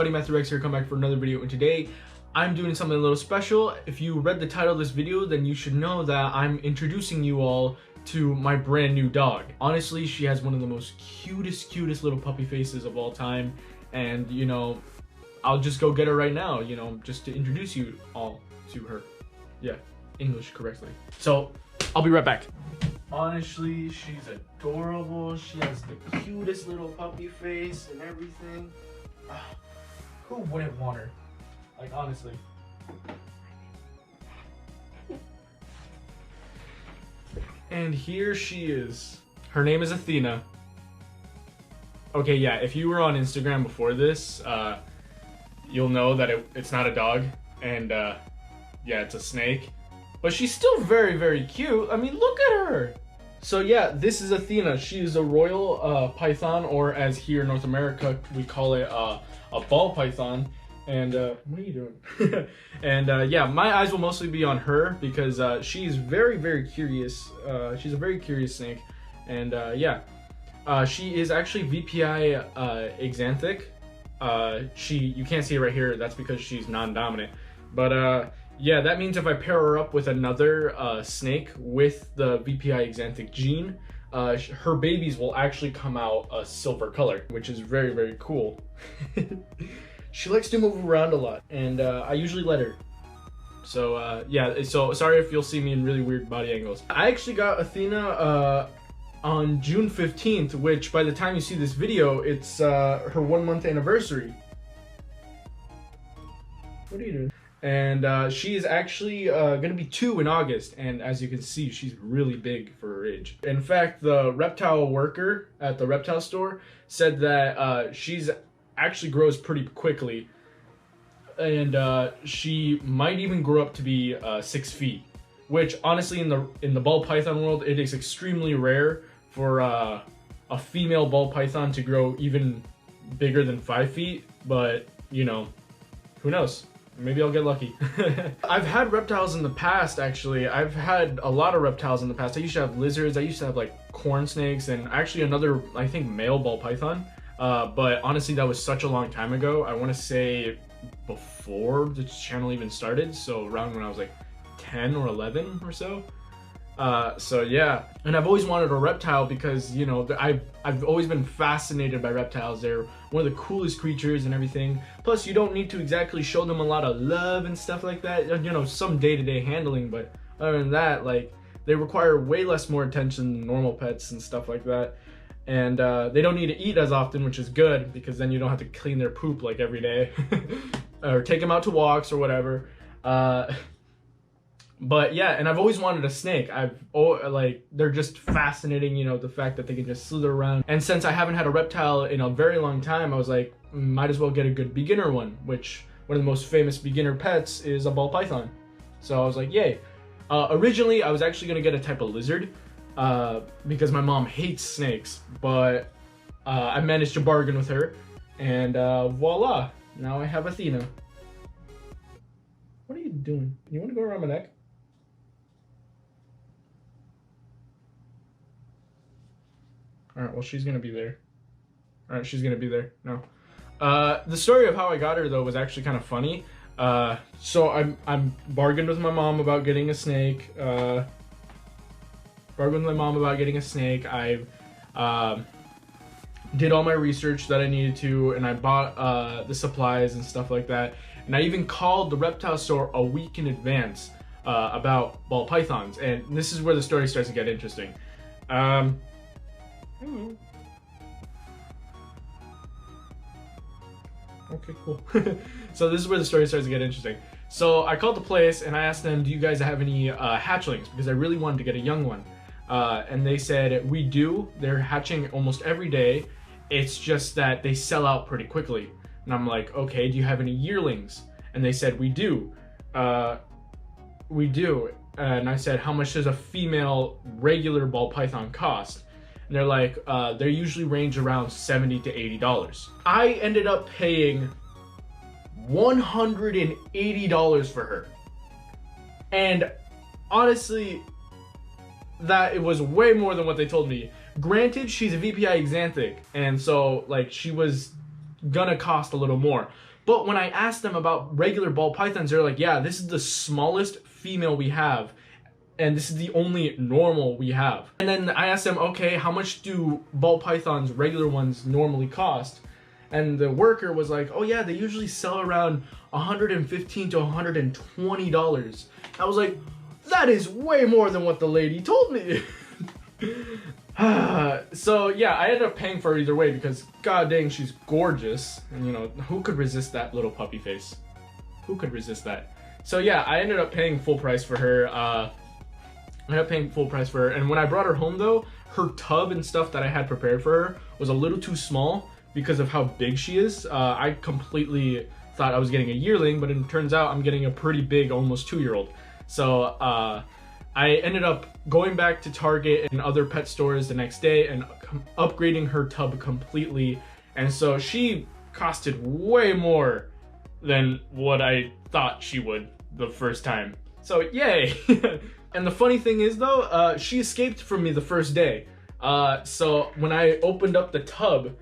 everybody, Ahrix here, come back for another video, and today I'm doing something a little special. If you read the title of this video, then you should know that I'm introducing you all to my brand new dog. Honestly, she has one of the most cutest little puppy faces of all time, and you know, I'll just go get her right now, you know, just to introduce you all to her. Yeah, English correctly. So, I'll be right back. Honestly, she's adorable. She has the cutest little puppy face and everything. Who wouldn't want her? Like, honestly. And here she is. Her name is Athena. Okay, yeah, if you were on Instagram before this, you'll know that it's not a dog, and yeah, it's a snake. But she's still very cute. I mean, look at her. So yeah, this is Athena. She is a royal python, or as here in North America, we call it a ball python. And what are you doing? And yeah, my eyes will mostly be on her because she's very curious. She's a very curious snake. And yeah, she is actually VPI exanthic. You can't see it right here. That's because she's non-dominant. But yeah, that means if I pair her up with another snake with the VPI exanthic gene, her babies will actually come out a silver color, which is very cool. She likes to move around a lot, and I usually let her. So yeah, so sorry if you'll see me in really weird body angles. I actually got Athena on June 15th, which by the time you see this video, it's her 1 month anniversary. What are you doing? And she is actually gonna be 2 in August, and as you can see, she's really big for her age. In fact, the reptile worker at the reptile store said that she's actually grows pretty quickly, and she might even grow up to be 6 feet, which honestly in the ball python world, it is extremely rare for a female ball python to grow even bigger than 5 feet, but you know, who knows? Maybe I'll get lucky. I've had reptiles in the past, actually. I've had a lot of reptiles in the past. I used to have lizards, I used to have like corn snakes, and actually another, I think, male ball python. But honestly, that was such a long time ago. I want to say before the channel even started, so around when I was like 10 or 11 or so. So yeah, and I've always wanted a reptile because, you know, I've always been fascinated by reptiles. They're one of the coolest creatures and everything. Plus, you don't need to exactly show them a lot of love and stuff like that. You know, some day-to-day handling, but other than that, like, they require way more attention than normal pets and stuff like that. And they don't need to eat as often, which is good because then you don't have to clean their poop like every day or take them out to walks or whatever. But yeah, and I've always wanted a snake. Like, they're just fascinating, you know, the fact that they can just slither around. And since I haven't had a reptile in a very long time, I was like, might as well get a good beginner one, which one of the most famous beginner pets is a ball python. So I was like, yay. Originally, I was actually gonna get a type of lizard because my mom hates snakes, but I managed to bargain with her, and voila, now I have Athena. What are you doing? You want to go around my neck? Alright, well, she's gonna be there. Alright, she's gonna be there. No. The story of how I got her, though, was actually kind of funny. So I'm bargained with my mom about getting a snake. I did all my research that I needed to, and I bought the supplies and stuff like that. And I even called the reptile store a week in advance about ball pythons. And this is where the story starts to get interesting. Hello. Okay, cool. So this is where the story starts to get interesting. So I called the place and I asked them, do you guys have any hatchlings? Because I really wanted to get a young one. And they said, we do. They're hatching almost every day. It's just that they sell out pretty quickly. And I'm like, okay, do you have any yearlings? And they said, we do. We do. And I said, how much does a female regular ball python cost? And they're like, they usually range around $70 to $80. I ended up paying $180 for her. And honestly, that it was way more than what they told me. Granted, she's a VPI exanthic, and so like she was gonna cost a little more. But when I asked them about regular ball pythons, they're like, yeah, this is the smallest female we have, and this is the only normal we have. And then I asked them, okay, how much do ball pythons, regular ones, normally cost? And the worker was like, oh yeah, they usually sell around $115 to $120. I was like, that is way more than what the lady told me. So yeah, I ended up paying for her either way because god dang, she's gorgeous. And you know, who could resist that little puppy face? Who could resist that? So yeah, I ended up paying full price for her. And when I brought her home though, her tub and stuff that I had prepared for her was a little too small because of how big she is. I completely thought I was getting a yearling, but it turns out I'm getting a pretty big, almost 2-year-old. So I ended up going back to Target and other pet stores the next day and upgrading her tub completely. And so she costed way more than what I thought she would the first time. So yay! And the funny thing is though, she escaped from me the first day. So when I opened up the tub,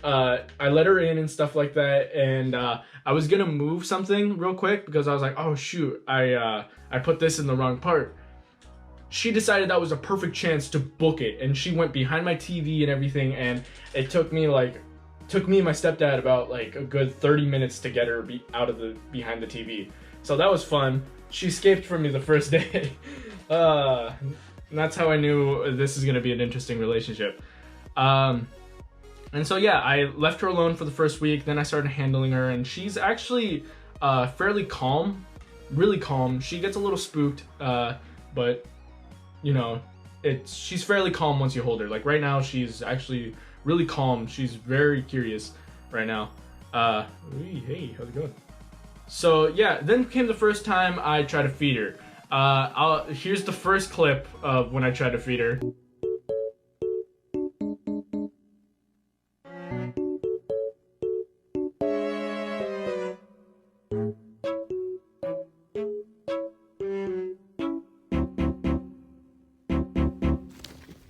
I let her in and stuff like that, and I was gonna move something real quick because I was like, oh shoot, I put this in the wrong part. She decided that was a perfect chance to book it, and she went behind my TV and everything, and it took me and my stepdad about like a good 30 minutes to get her out of behind the TV. So that was fun. She escaped from me the first day. And that's how I knew this is gonna be an interesting relationship. And so yeah, I left her alone for the first week, then I started handling her, and she's actually fairly calm, really calm. She gets a little spooked, but you know, she's fairly calm once you hold her. Like right now, she's actually really calm. She's very curious right now. Hey, how's it going? So yeah, then came the first time I tried to feed her. Here's the first clip of when I tried to feed her.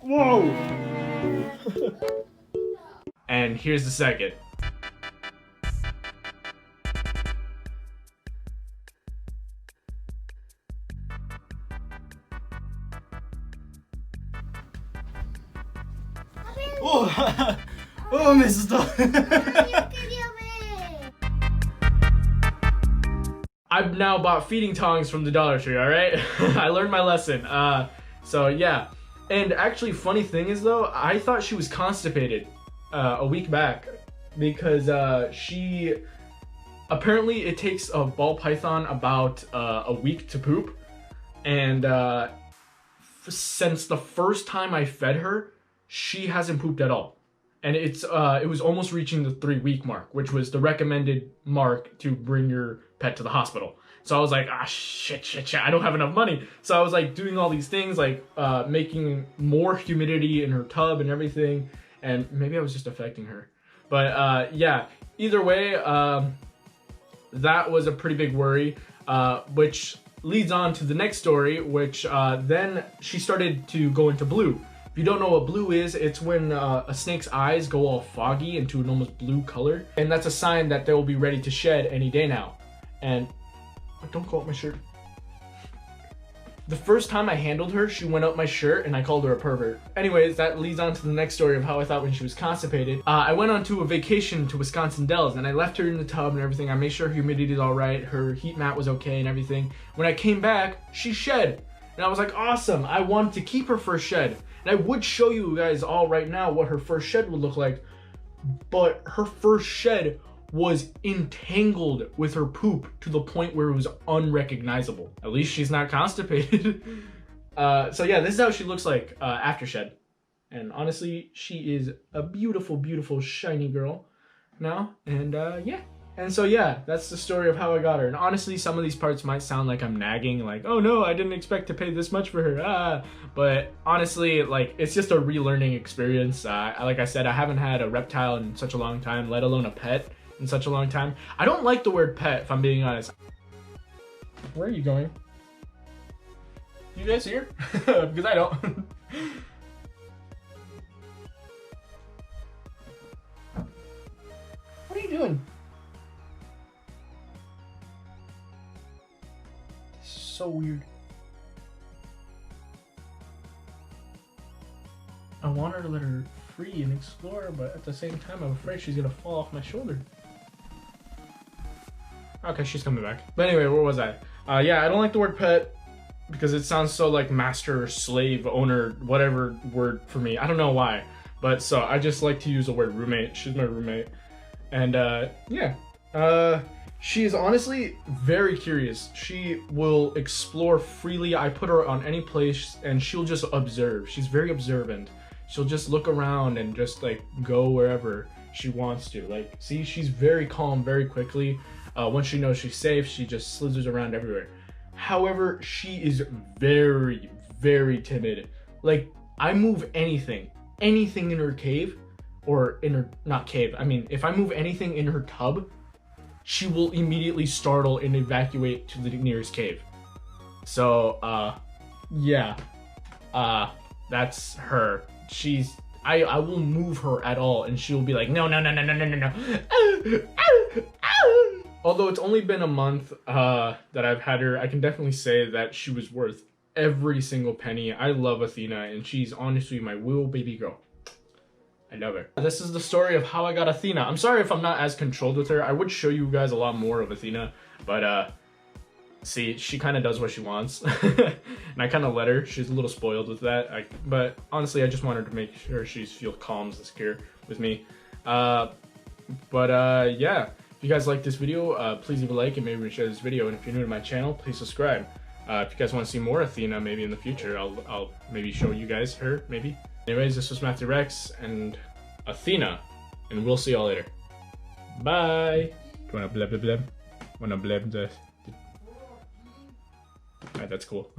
Whoa! And here's the second. Oh, oh, Mr. I've now bought feeding tongs from the Dollar Tree, alright? I learned my lesson. So yeah. And actually, funny thing is though, I thought she was constipated a week back because apparently it takes a ball python about a week to poop. And since the first time I fed her, she hasn't pooped at all. And it was almost reaching the 3-week mark, which was the recommended mark to bring your pet to the hospital. So I was like, shit, I don't have enough money. So I was like doing all these things, like making more humidity in her tub and everything. And maybe I was just affecting her. But yeah, either way, that was a pretty big worry, which leads on to the next story, which then she started to go into blue. If you don't know what blue is, it's when a snake's eyes go all foggy into an almost blue color. And that's a sign that they will be ready to shed any day now. And don't go up my shirt. The first time I handled her, she went up my shirt and I called her a pervert. Anyways, that leads on to the next story of how I thought when she was constipated. I went on to a vacation to Wisconsin Dells and I left her in the tub and everything. I made sure her humidity is all right, her heat mat was okay and everything. When I came back, she shed. And I was like, awesome, I wanted to keep her first shed. And I would show you guys all right now what her first shed would look like. But her first shed was entangled with her poop to the point where it was unrecognizable. At least she's not constipated. So yeah, this is how she looks like after shed. And honestly, she is a beautiful, beautiful, shiny girl now. And yeah. And so yeah, that's the story of how I got her. And honestly, some of these parts might sound like I'm nagging, like, oh no, I didn't expect to pay this much for her. But honestly, like, it's just a relearning experience. Like I said, I haven't had a reptile in such a long time, let alone a pet in such a long time. I don't like the word pet, if I'm being honest. Where are you going? You guys here? Because I don't. What are you doing? so weird. I want her to let her free and explore, but at the same time, I'm afraid she's gonna fall off my shoulder. Okay, she's coming back. But anyway, where was I? Yeah, I don't like the word pet because it sounds so like master, slave, owner, whatever word for me. I don't know why. But so I just like to use the word roommate. She's my roommate. And yeah. She is honestly very curious. She will explore freely. I put her on any place and she'll just observe. She's very observant. She'll just look around and just like go wherever she wants to. Like, see, she's very calm very quickly. Once she knows she's safe, she just slithers around everywhere. However, she is very, very timid. Like, I move anything in her cave, or in her, not cave, I mean, if I move anything in her tub, she will immediately startle and evacuate to the nearest cave. So, yeah, that's her. I will move her at all, and she'll be like, no. Although it's only been a month that I've had her, I can definitely say that she was worth every single penny. I love Athena, and she's honestly my little baby girl. I love her. This is the story of how I got Athena. I'm sorry if I'm not as controlled with her. I would show you guys a lot more of Athena, but see, she kind of does what she wants. And I kind of let her. She's a little spoiled with that. But honestly, I just wanted to make sure she feels calm and secure with me. Yeah. If you guys like this video, please leave a like and maybe share this video. And if you're new to my channel, please subscribe. If you guys want to see more Athena, maybe in the future, I'll maybe show you guys her, maybe. Anyways, this was Matthew Rex and Athena, and we'll see y'all later. Bye! Wanna bleb bleb bleb? Wanna bleb the... Alright, that's cool.